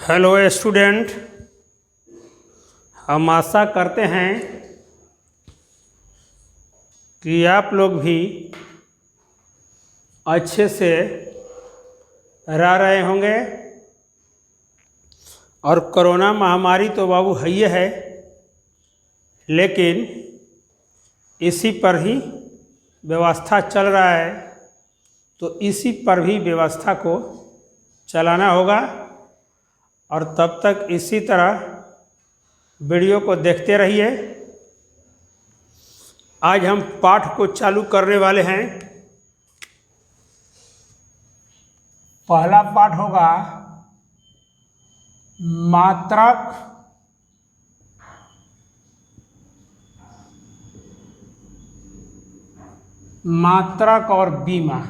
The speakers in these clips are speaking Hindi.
हेलो स्टूडेंट, हम आशा करते हैं कि आप लोग भी अच्छे से रह रहे होंगे। और कोरोना महामारी तो बाबू है ही है, लेकिन इसी पर ही व्यवस्था चल रहा है, तो इसी पर भी व्यवस्था को चलाना होगा। और तब तक इसी तरह वीडियो को देखते रहिए। आज हम पाठ को चालू करने वाले हैं। पहला पाठ होगा मात्रक और बीमा।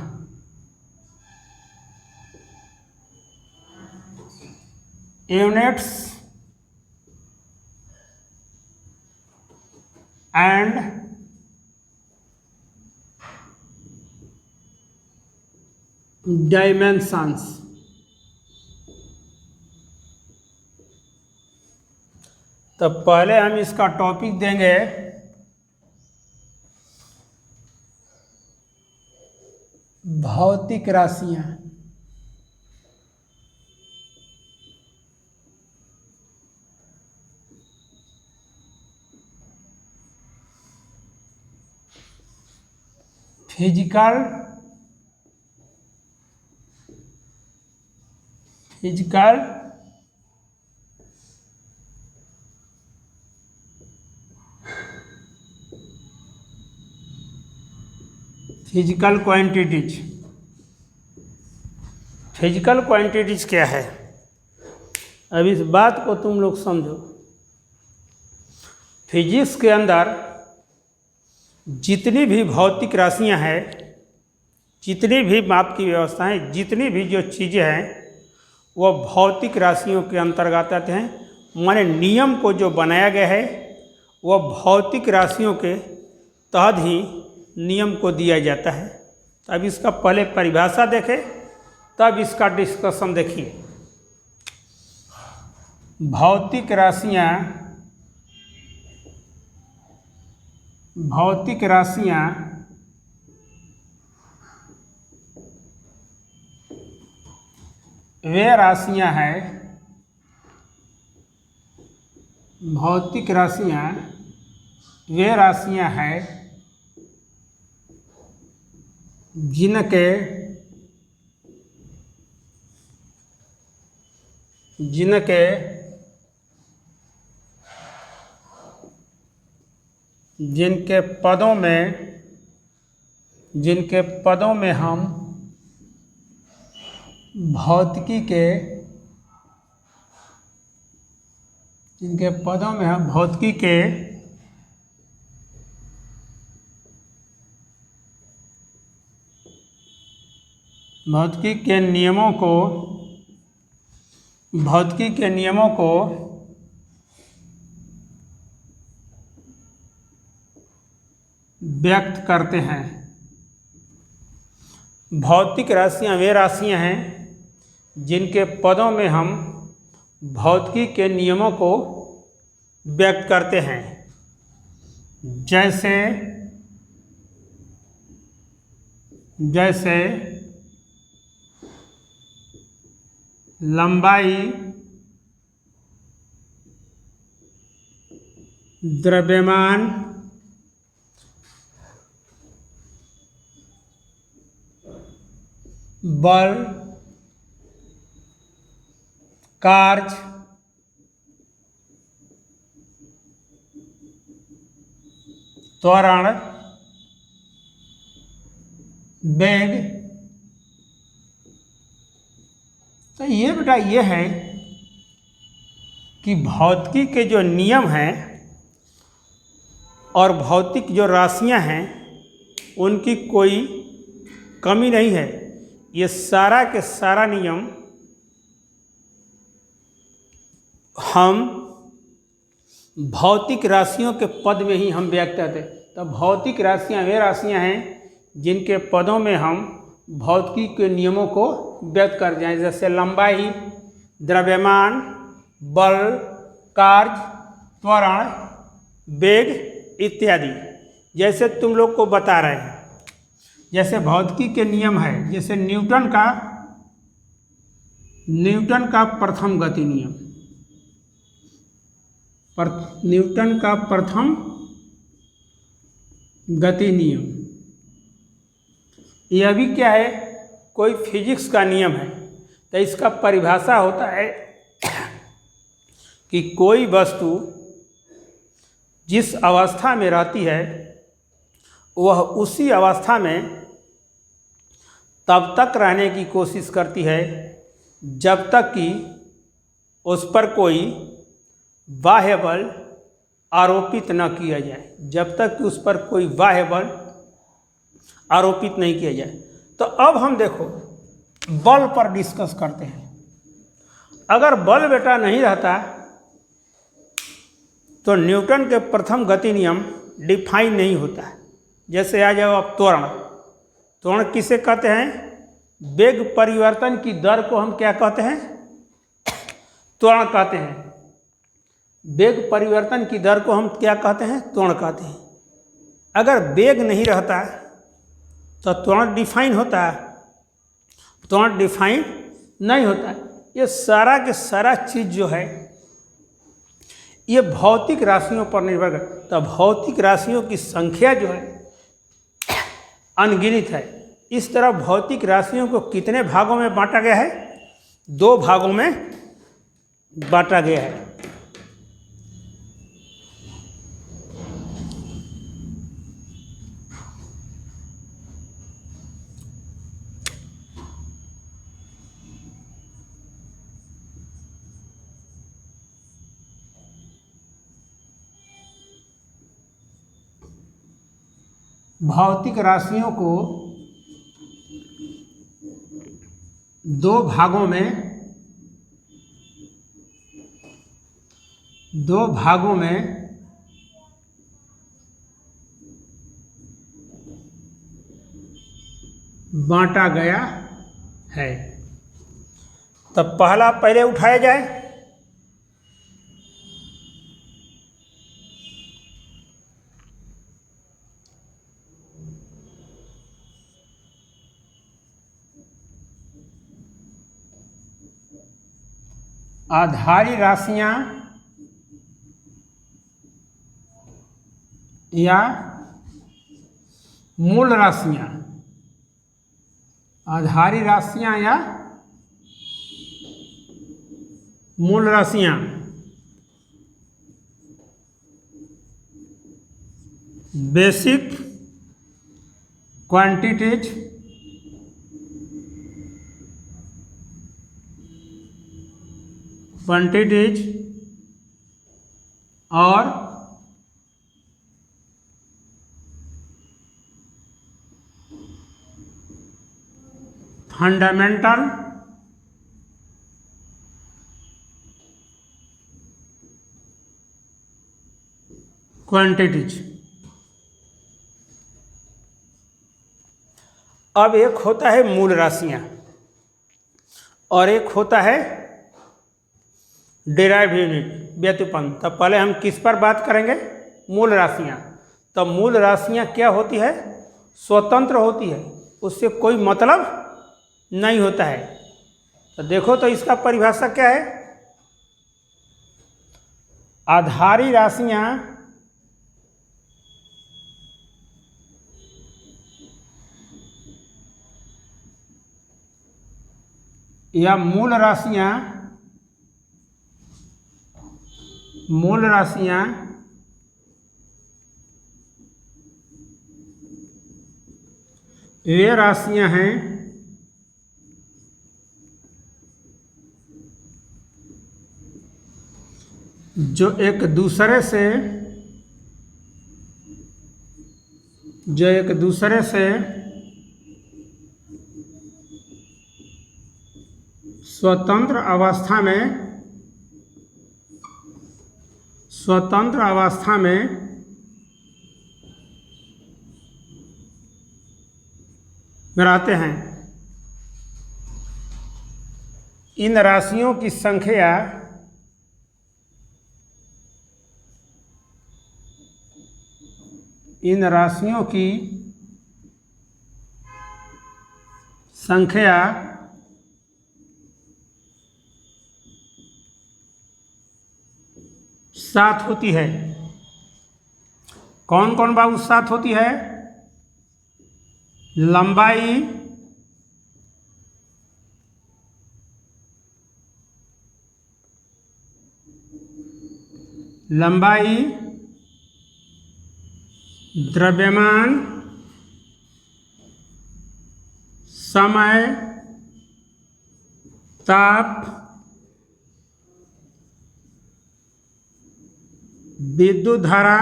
Units and dimensions. तो पहले हम इसका टॉपिक देंगे भौतिक राशियां। Physical quantities. फिजिकल क्वांटिटीज क्या है, अब इस बात को तुम लोग समझो। फिजिक्स के अंदर जितनी भी भौतिक राशियां हैं, जितनी भी माप की व्यवस्थाएं, जितनी भी जो चीज़ें हैं, वह भौतिक राशियों के अंतर्गत आते हैं। माने नियम को जो बनाया गया है वह भौतिक राशियों के तहत ही नियम को दिया जाता है। अब इसका पहले परिभाषा देखें, तब इसका डिस्कशन देखिए। भौतिक राशियां वे राशियां हैं, भौतिक राशियां वे राशियां हैं जिनके पदों में हम भौतिकी के नियमों को व्यक्त करते हैं। भौतिक राशियां वे राशियां हैं जिनके पदों में हम भौतिकी के नियमों को व्यक्त करते हैं। जैसे लंबाई, द्रव्यमान, बल, कार्य, त्वरण, वेग। तो ये बेटा ये है कि भौतिकी के जो नियम हैं और भौतिक जो राशियां हैं उनकी कोई कमी नहीं है। ये सारा के सारा नियम हम भौतिक राशियों के पद में ही हम व्यक्त करते हैं। तो भौतिक राशियां वे राशियां हैं जिनके पदों में हम भौतिकी के नियमों को व्यक्त कर जाएं। जैसे लंबाई, द्रव्यमान, बल, कार्य, त्वरण, वेग इत्यादि। जैसे तुम लोग को बता रहे हैं, जैसे भौतिकी के नियम है, जैसे न्यूटन का प्रथम गति नियम, न्यूटन का प्रथम गति नियम, यह भी क्या है, कोई फिजिक्स का नियम है। तो इसका परिभाषा होता है कि कोई वस्तु जिस अवस्था में रहती है वह उसी अवस्था में तब तक रहने की कोशिश करती है जब तक कि उस पर कोई बाह्य बल आरोपित न किया जाए, जब तक कि उस पर कोई बाह्य बल आरोपित नहीं किया जाए। तो अब हम देखो बल पर डिस्कस करते हैं। अगर बल बेटा नहीं रहता तो न्यूटन के प्रथम गति नियम डिफाइन नहीं होता है। जैसे आ जाओ अब त्वरण किसे कहते हैं? वेग परिवर्तन की दर को हम क्या कहते हैं? त्वरण कहते हैं। वेग परिवर्तन की दर को हम क्या कहते हैं? त्वरण कहते हैं। अगर वेग नहीं रहता तो त्वरण डिफाइन होता है? त्वरण डिफाइन नहीं होता। ये सारा के सारा चीज़ जो है ये भौतिक राशियों पर निर्भर करता है। तो भौतिक राशियों की संख्या जो है अनगिनत है। इस तरह भौतिक राशियों को कितने भागों में बांटा गया है? 2 भागों में बांटा गया है। भौतिक राशियों को 2 भागों में बांटा गया है। तब पहले उठाया जाए। आधारी राशियां या मूल राशियां, आधारी राशियां या मूल राशियां। बेसिक क्वांटिटीज और फंडामेंटल क्वांटिटीज। अब एक होता है मूल राशियां और एक होता है डिराइव यूनिट, व्युत्पन्न। तब पहले हम किस पर बात करेंगे? मूल राशियां। तो मूल राशियां क्या होती है? स्वतंत्र होती है, उससे कोई मतलब नहीं होता है। तो देखो तो इसका परिभाषा क्या है? आधारी राशियां या मूल राशियां वे राशियां हैं जो एक दूसरे से स्वतंत्र अवस्था में रहते हैं। इन राशियों की संख्या इन राशियों की संख्या 7 होती है। कौन कौन बाबू 7 होती है? लंबाई, द्रव्यमान, समय, ताप, विद्युत धारा,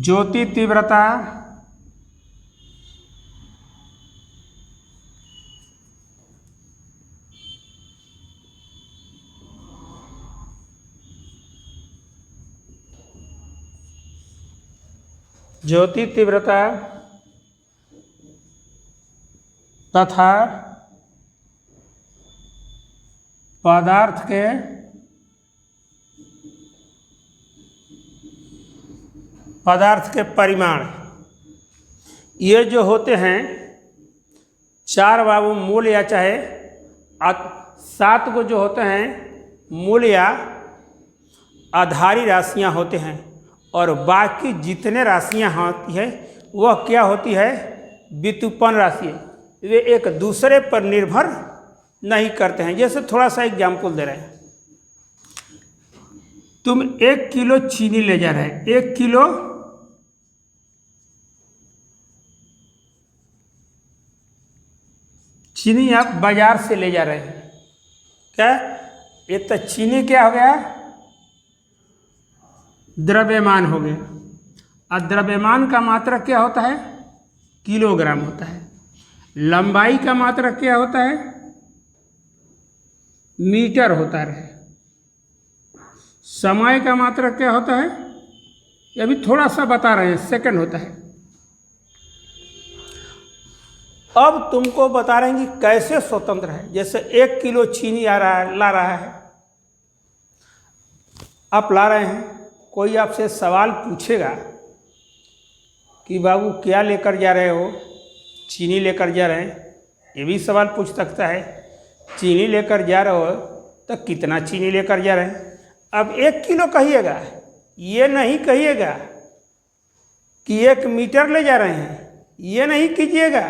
ज्योति तीव्रता, तथा पदार्थ के परिमाण, ये जो होते हैं 4 बाबू मूल या चाहे 7 को जो होते हैं मूल या आधारी राशियां होते हैं, और बाकी जितने राशियां होती है वह क्या होती है? व्युत्पन्न राशि। वे एक दूसरे पर निर्भर नहीं करते हैं। जैसे थोड़ा सा एग्जाम्पल दे रहे हैं, तुम 1 किलो चीनी ले जा रहे हैं, 1 किलो चीनी आप बाजार से ले जा रहे हैं। क्या? ये तो चीनी क्या हो गया? द्रव्यमान हो गया। और द्रव्यमान का मात्रक क्या होता है? किलोग्राम होता है। लंबाई का मात्रक क्या होता है? मीटर होता है। समय का मात्रक क्या होता है? ये भी थोड़ा सा बता रहे हैं, सेकंड होता है। अब तुमको बता रहे हैं कि कैसे स्वतंत्र है। जैसे 1 किलो चीनी ला रहा है, आप ला रहे हैं, कोई आपसे सवाल पूछेगा कि बाबू क्या लेकर जा रहे हो? चीनी लेकर जा रहे हैं, ये भी सवाल पूछ सकता है। चीनी लेकर जा रहे हो तो कितना चीनी लेकर जा रहे हैं? अब 1 किलो कहिएगा, ये नहीं कहिएगा कि 1 मीटर ले जा रहे हैं, ये नहीं कीजिएगा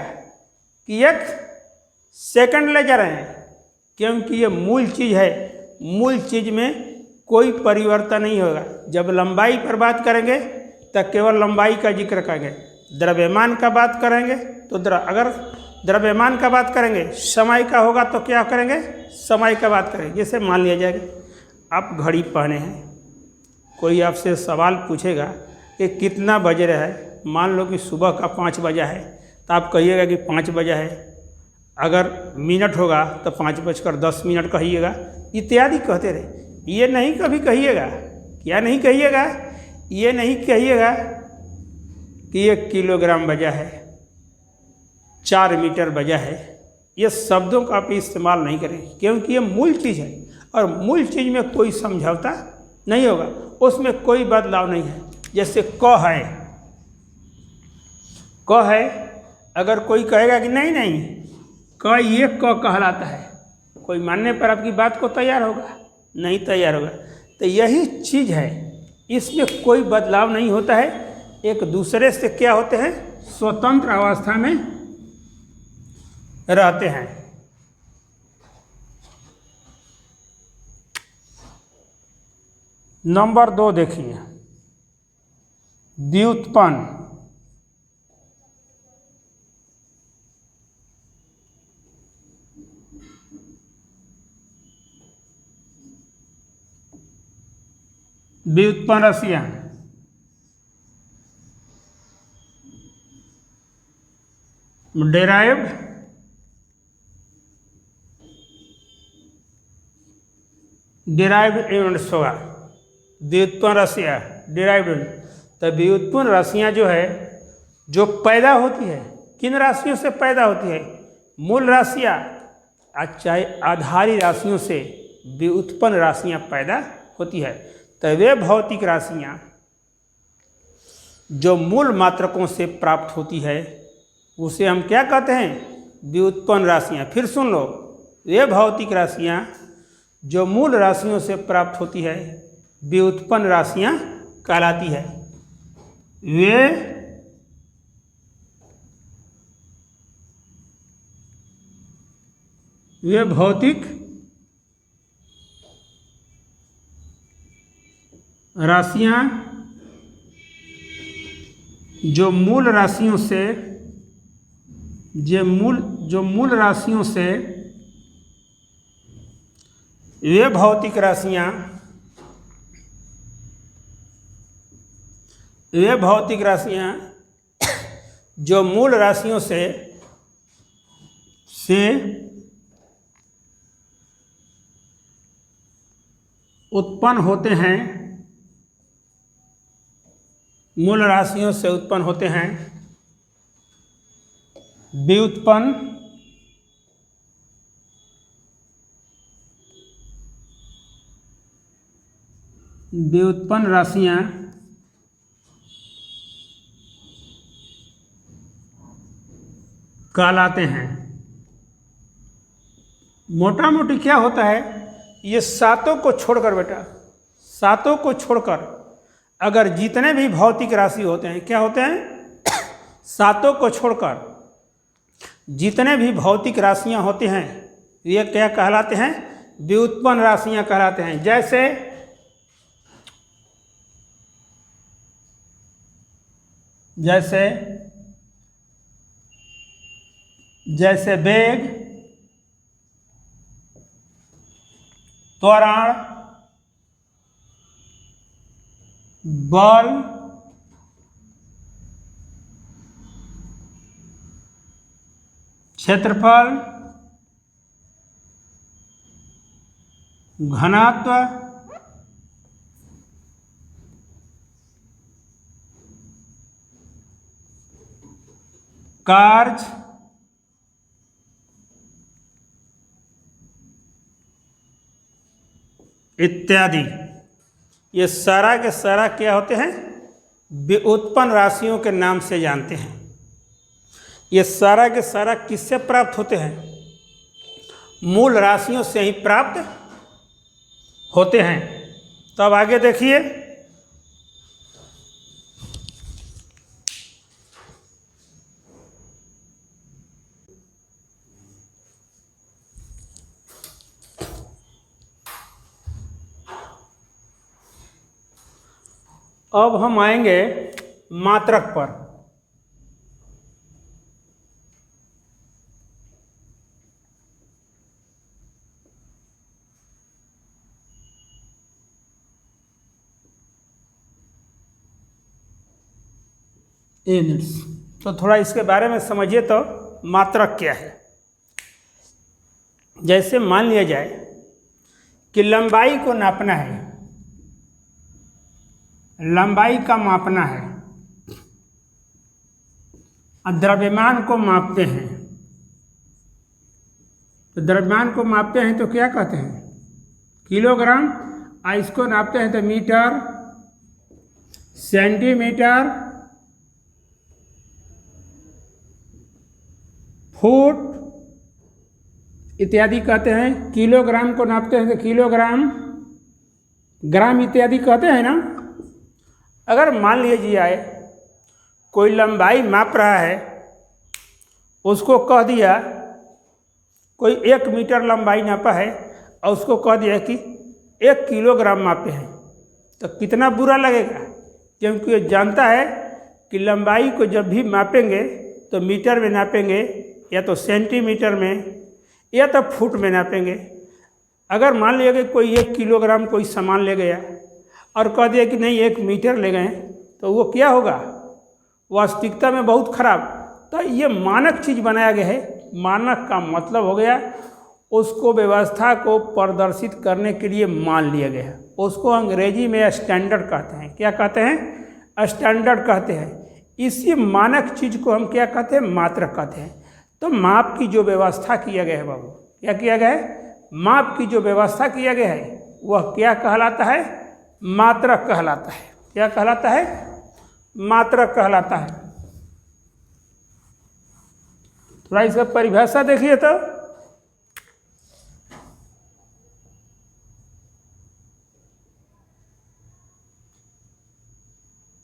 कि 1 सेकंड ले जा रहे हैं, क्योंकि ये मूल चीज़ है। मूल चीज़ में कोई परिवर्तन नहीं होगा। जब लंबाई पर बात करेंगे तो केवल लंबाई का जिक्र करेंगे। द्रव्यमान का बात करेंगे तो अगर द्रव्यमान का बात करेंगे, समय का होगा तो क्या करेंगे? समय का बात करेंगे। जैसे मान लिया जाएगा आप घड़ी पहने हैं, कोई आपसे सवाल पूछेगा कि कितना बज रहा है, मान लो कि सुबह का 5 बजा है, तो आप कहिएगा कि 5 बजा है। अगर मिनट होगा तो 5:10 कहिएगा, इत्यादि कहते रहे। ये नहीं कभी कहिएगा, क्या नहीं कहिएगा? ये नहीं कहिएगा कि 1 किलोग्राम बजा है, 4 मीटर बजा है। ये शब्दों का आप इस्तेमाल नहीं करें, क्योंकि ये मूल चीज़ है और मूल चीज़ में कोई समझौता नहीं होगा, उसमें कोई बदलाव नहीं है। जैसे क है, अगर कोई कहेगा कि नहीं नहीं क ये क कहलाता है, कोई मानने पर आपकी बात को तैयार होगा? नहीं तैयार होगा। तो यही चीज़ है, इसमें कोई बदलाव नहीं होता है। एक दूसरे से क्या होते हैं? स्वतंत्र अवस्था में रहते हैं। नंबर 2 देखिए, व्युत्पन्न। व्युत्पन्न राशियां डेराइव्ड, यूनिट्स होगा। व्युत्पन्न राशियां डेराइव्ड। तो व्युत्पन्न राशियां जो है, जो पैदा होती है, किन राशियों से पैदा होती है? मूल राशियाँ चाहे आधारी राशियों से व्युत्पन्न राशियाँ पैदा होती है। तो वे भौतिक राशियाँ जो मूल मात्रकों से प्राप्त होती है उसे हम क्या कहते हैं? व्युत्पन्न राशियाँ। फिर सुन लो, वे भौतिक राशियाँ जो मूल राशियों से प्राप्त होती है व्युत्पन्न राशियाँ कहलाती है। वे भौतिक राशियाँ जो मूल राशियों से वे भौतिक राशियाँ जो मूल राशियों से उत्पन्न होते हैं, मूल राशियों से उत्पन्न होते हैं व्युत्पन्न राशियाँ कहलाते हैं। मोटा मोटी क्या होता है, ये सातों को छोड़कर बेटा, सातों को छोड़कर अगर जितने भी भौतिक राशि होते हैं, क्या होते हैं? सातों को छोड़कर जितने भी भौतिक राशियां होती हैं ये क्या कहलाते हैं? व्युत्पन्न राशियां कहलाते हैं। जैसे वेग, त्वरण, बल, क्षेत्रफल, घनत्व, कार्य, इत्यादि, ये सारा के सारा क्या होते हैं? व्युत्पन्न राशियों के नाम से जानते हैं। ये सारा के सारा किससे प्राप्त होते हैं? मूल राशियों से ही प्राप्त होते हैं। तो अब आगे देखिए, अब हम आएंगे मात्रक पर। यूनिट्स, तो थोड़ा इसके बारे में समझिए। तो मात्रक क्या है? जैसे मान लिया जाए कि लंबाई को नापना है, लंबाई का मापना है, और द्रव्यमान को मापते हैं। तो द्रव्यमान को मापते हैं तो क्या कहते हैं? किलोग्राम। और इसको नापते हैं तो मीटर, सेंटीमीटर, फुट इत्यादि कहते हैं। किलोग्राम को नापते हैं तो किलोग्राम, ग्राम इत्यादि कहते हैं ना। अगर मान लीजिए जाए कोई लंबाई माप रहा है, उसको कह दिया, कोई 1 मीटर लंबाई नापा है और उसको कह दिया कि 1 किलोग्राम मापे हैं, तो कितना बुरा लगेगा? क्योंकि वो जानता है कि लंबाई को जब भी मापेंगे तो मीटर में नापेंगे, या तो सेंटीमीटर में, या तो फुट में नापेंगे। अगर मान लिया कि कोई 1 किलोग्राम कोई सामान ले गया और कह दिया कि नहीं 1 मीटर ले गए, तो वो क्या होगा? वास्तविकता में बहुत खराब। तो ये मानक चीज़ बनाया गया है। मानक का मतलब हो गया उसको व्यवस्था को प्रदर्शित करने के लिए मान लिया गया है। उसको अंग्रेजी में स्टैंडर्ड कहते हैं। क्या कहते हैं? स्टैंडर्ड कहते हैं। इसी मानक चीज़ को हम क्या कहते हैं? मात्रक कहते हैं। तो माप की जो व्यवस्था किया गया है बाबू, क्या किया गया है? माप की जो व्यवस्था किया गया है वह क्या कहलाता है? मात्रक कहलाता है। क्या कहलाता है? मात्रक कहलाता है। थोड़ा इसका परिभाषा देखिए तो,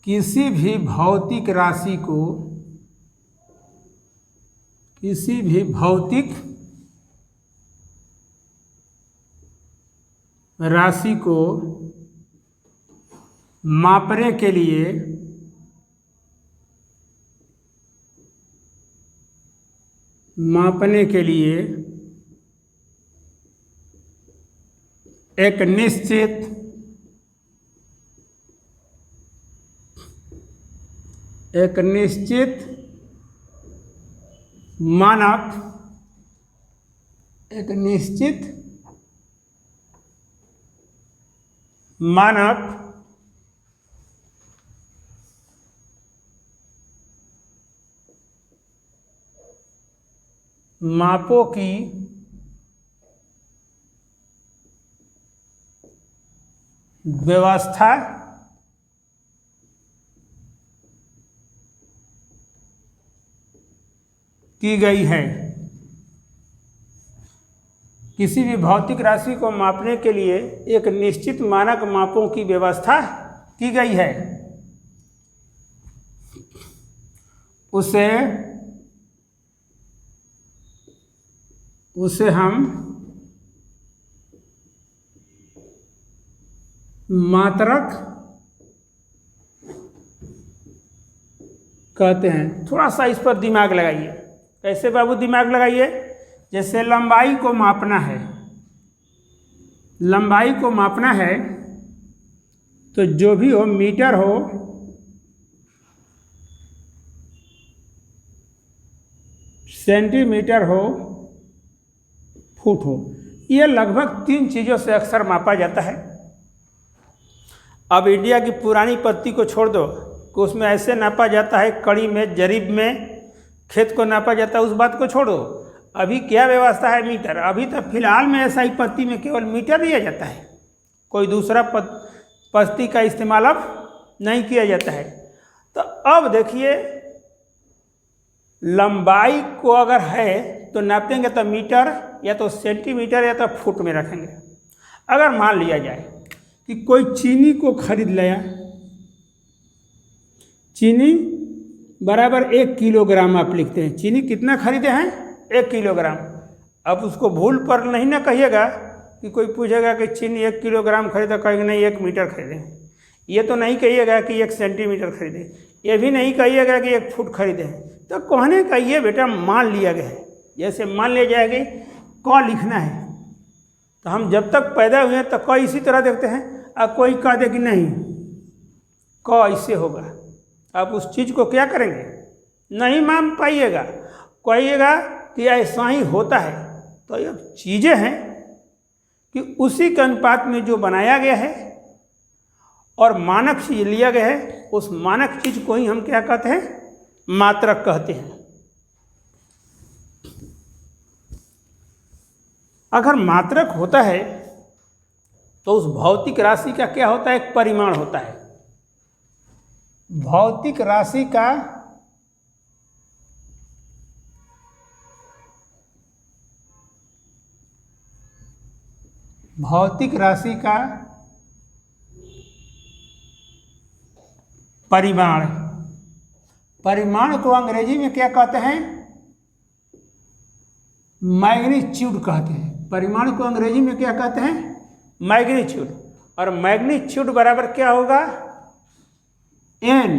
किसी भी भौतिक राशि को, किसी भी भौतिक राशि को मापने के लिए एक निश्चित मानक, मापों की व्यवस्था की गई है। किसी भी भौतिक राशि को मापने के लिए एक निश्चित मानक मापों की व्यवस्था की गई है। उसे हम मात्रक कहते हैं। थोड़ा सा इस पर दिमाग लगाइए। कैसे बाबू दिमाग लगाइए? जैसे लंबाई को मापना है, लंबाई को मापना है तो जो भी हो, मीटर हो, सेंटीमीटर हो, फुट हो, ये लगभग 3 चीज़ों से अक्सर मापा जाता है। अब इंडिया की पुरानी पत्ती को छोड़ दो कि उसमें ऐसे नापा जाता है, कड़ी में, जरीब में खेत को नापा जाता है, उस बात को छोड़ो। अभी क्या व्यवस्था है? मीटर। अभी तो फिलहाल में ऐसा ही पत्ती में केवल मीटर दिया जाता है, कोई दूसरा पत्ती का इस्तेमाल अब नहीं किया जाता है। तो अब देखिए, लंबाई को अगर है तो नापेंगे तो मीटर या तो सेंटीमीटर या तो फुट में रखेंगे। अगर मान लिया जाए कि कोई चीनी को खरीद लिया, चीनी बराबर 1 किलोग्राम आप लिखते हैं, चीनी कितना खरीदे हैं? 1 किलोग्राम। अब उसको भूल पर नहीं ना कहिएगा कि कोई पूछेगा कि चीनी 1 किलोग्राम खरीदा, कहेंगे नहीं 1 मीटर खरीदे। ये तो नहीं कहिएगा कि 1 सेंटीमीटर खरीदे, ये भी नहीं कहिएगा कि 1 फुट खरीदे। तो कहने का ये बेटा मान लिया गया है। जैसे मान लिया जाएगा क लिखना है, तो हम जब तक पैदा हुए हैं तो क इसी तरह देखते हैं। अब कोई कह दे कि नहीं क इससे होगा, आप उस चीज़ को क्या करेंगे? नहीं मान पाइएगा, कहिएगा कि ऐसा ही होता है। तो ये चीज़ें हैं कि उसी के अनुपात में जो बनाया गया है और मानक चीज लिया गया है, उस मानक चीज को ही हम क्या कहते हैं? मात्रक कहते हैं। अगर मात्रक होता है तो उस भौतिक राशि का क्या होता है? एक परिमाण होता है। भौतिक राशि का परिमाण, परिमाण को अंग्रेजी में क्या कहते हैं? मैग्नीट्यूड कहते हैं। परिमाण को अंग्रेजी में क्या कहते हैं? मैग्नीट्यूड। और मैग्नीट्यूड बराबर क्या होगा? एन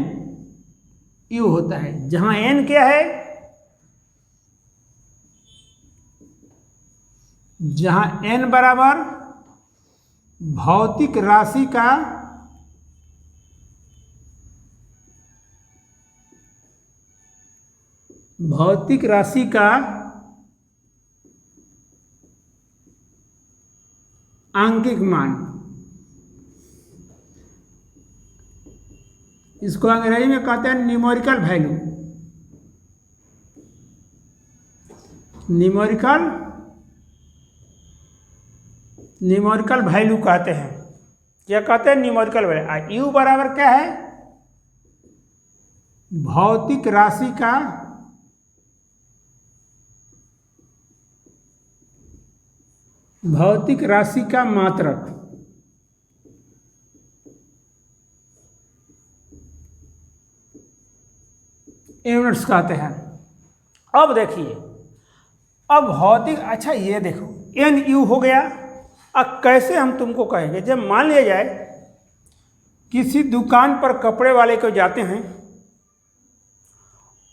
यू होता है, जहां एन क्या है? जहां एन बराबर भौतिक राशि का आंकिक मान, इसको अंग्रेजी में कहते हैं न्यूमेरिकल वैल्यू। न्यूमेरिकल वैल्यू कहते हैं। क्या कहते हैं? Numerical value. यू बराबर क्या है? भौतिक राशि का मात्रक। यूनिट्स कहते हैं। अब देखिए, अब भौतिक, अच्छा ये देखो, एन यू हो गया। अब कैसे हम तुमको कहेंगे? जब मान लिया जाए किसी दुकान पर कपड़े वाले को जाते हैं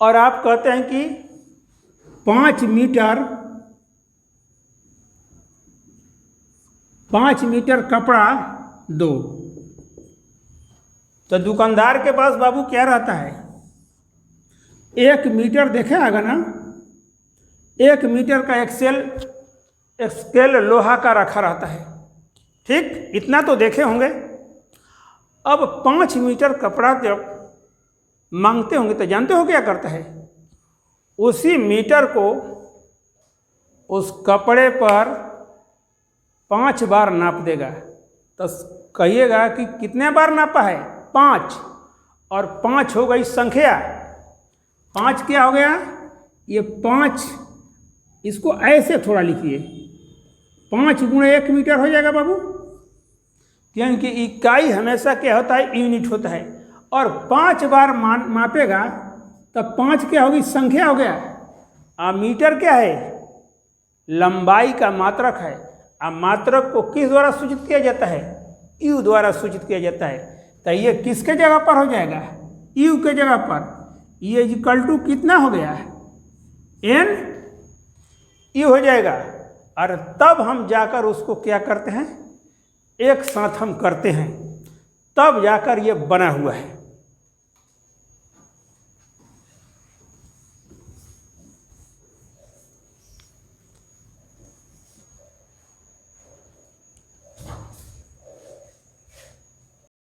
और आप कहते हैं कि 5 मीटर कपड़ा दो, तो दुकानदार के पास बाबू क्या रहता है? 1 मीटर देखे आगा ना, 1 मीटर का स्केल लोहा का रखा रहता है। ठीक, इतना तो देखे होंगे। अब 5 मीटर कपड़ा जब मांगते होंगे तो जानते हो क्या करता है? उसी मीटर को उस कपड़े पर 5 बार नाप देगा। तो कहिएगा कि कितने बार नापा है? 5, और 5 हो गई संख्या। 5 क्या हो गया? ये 5, इसको ऐसे थोड़ा लिखिए, 5 गुणे 1 मीटर हो जाएगा बाबू। क्योंकि इकाई हमेशा क्या होता है? यूनिट होता है। और 5 बार मापेगा तब 5 क्या होगी? संख्या हो गया। आ मीटर क्या है? लंबाई का मात्रक है। आ मात्रक को किस द्वारा सूचित किया जाता है? यू द्वारा सूचित किया जाता है। तो ये किसके जगह पर हो जाएगा? यू के जगह पर। ये इक्वल टू कितना हो गया? एन यू हो जाएगा। और तब हम जाकर उसको क्या करते हैं? एक साथ हम करते हैं, तब जाकर ये बना हुआ है।